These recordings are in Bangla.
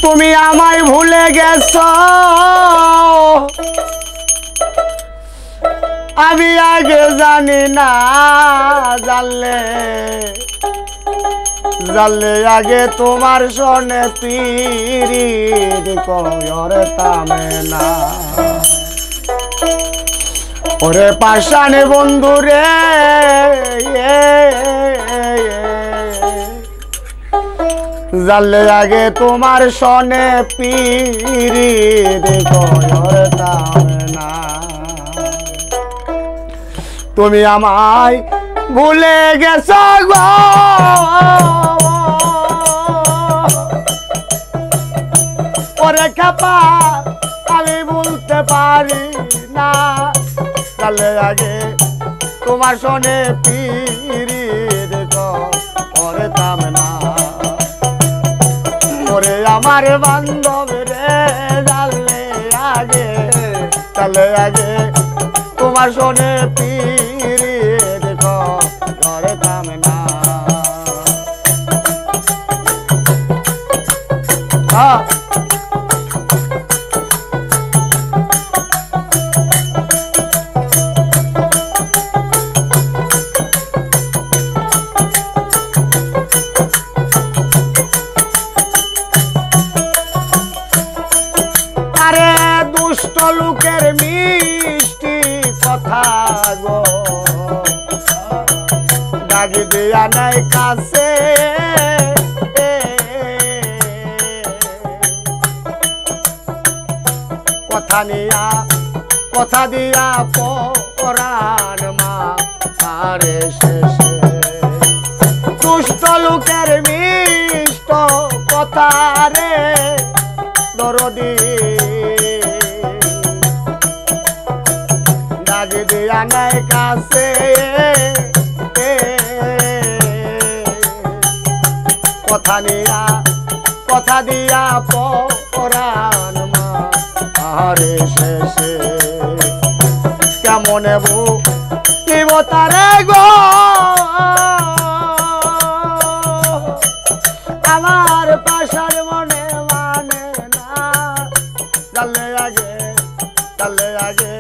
তুমি আমায় ভুলে গেছো, আমি আগে জানি না, জানলে জানলে আগে তোমার সনে পীড়িত করতামে না। ওরে পাষাণে বন্ধু রে, জানলে আগে তোমার সনে পীড়িত করতামে না। তুমি আমায় ভুলে গেছো গো, ওরে খাপা আমি বলতে পারি না, জানলে আগে তোমার সনে পীড়িত করতাম না। ওরে আমার বান্ধব রে, জানলে আগে জানলে আগে তোমার সনে পীড়িত করতাম না। আরে দুষ্ট লোকের মিষ্টি কথা গো, ডাকি দিয়া নাই কাছে, কথা নিয়া কথা দিয়া পরাণ মা আরে শেষে। দুষ্ট লোকের মিষ্ট কথা রে দরদি, ডাকি দিয়া নাই কাছে, কথা নিয়া কথা দিয়া পরাণ মা আরে শেষে। কেমন বুঝিব তারে গো, আমার পাশার মনে মানে না, জানলে আগে জানলে আগে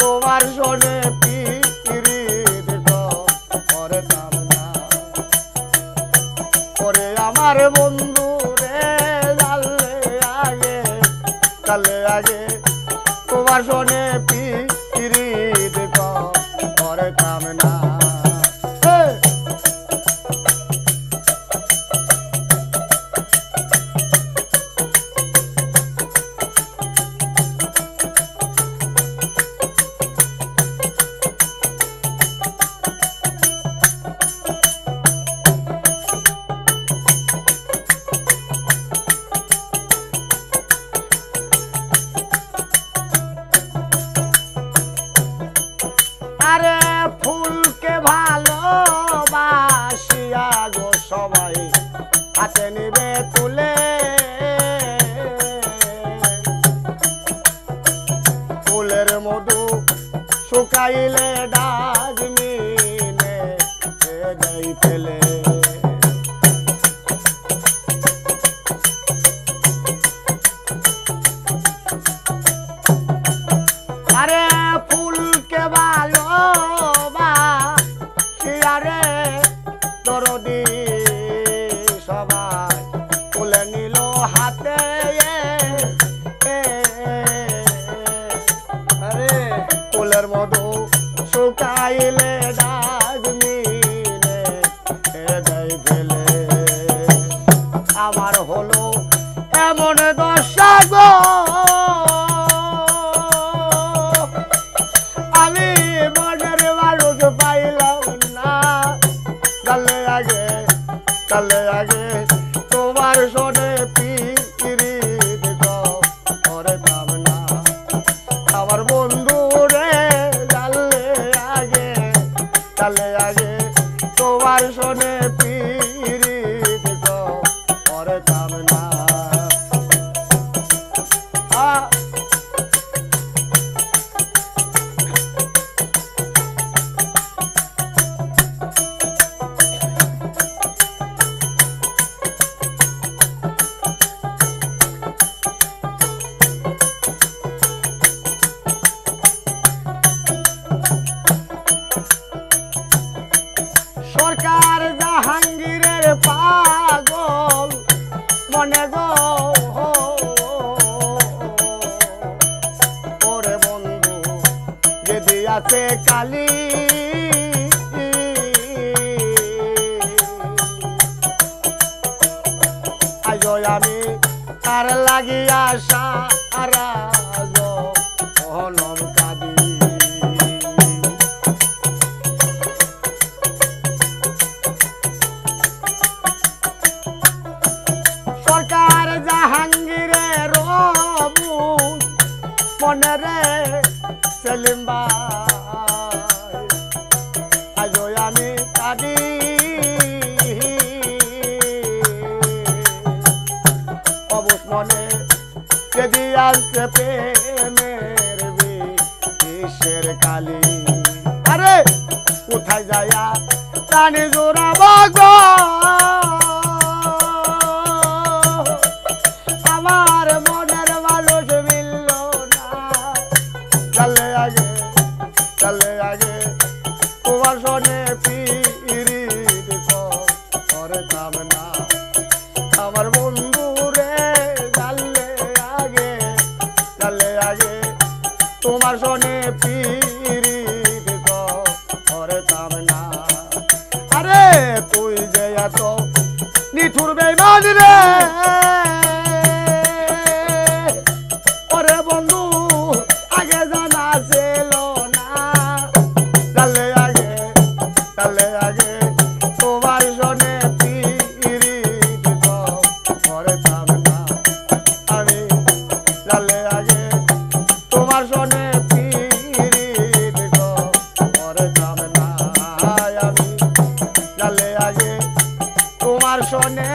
তোমার সনে পীড়িত করতাম না। ওরে আমার বন্ধু রে, জানলে আগে জানলে আগে তোমার সনে পীড়িত করতাম না। আরে ফুলকে ভালোবাসিয়া গো সবাই হাতে নিবে তুলে, ফুলের মধু শুকাইলে ডাগমিনে দেই ফেলে। আরে ফুলকে ভালোবাসিয়া রে দরদি সবাই তুলে নিল হাতে, আরে ফুলের মধু শুকাইলে ডাগমিনে দেই ফেলে। আমার হলো এমন দশা গো, আমি মনের মানুষ পাইলাম না, জানলে আগে জানলে আগে তোমার সনে পীড়িত করতাম না। আমার বন্ধু রে, জানলে আগে জানলে আগে তোমার সনে পীড়িত করতাম না। সরকার জাহাঙ্গীরের পাগল মনে গো ওরে বন্ধু যদি আছে কালী আজ আমি তার লাগিয়া সারা জনম কাঁদি সরকার জাহাঙ্গীরের রবু মনে রে সেলিম ভাই আজ আমি কাঁদি অবশ মনে যদি আসছে প্রেমের বিষের কালি আরে কোথায় যায়া প্রাণী জোড়াব গো আমার মনের মানুষ মিলল না চলে আগে তোমার শোনে পিরিত করতাম না আমার বন্ধু রে চলে আগে তোমার শোনে পিরিত করতাম না আরে তুই যে এত নিঠুর বেঈমান রে ওরে বন্ধু আগে জানা ছিল না চলে আগে তোমার শোনে পিরিত করতাম না আমি চলে আগে তোমার শোনে পিরিত করতাম না আমি চলে আগে তোমার শোনে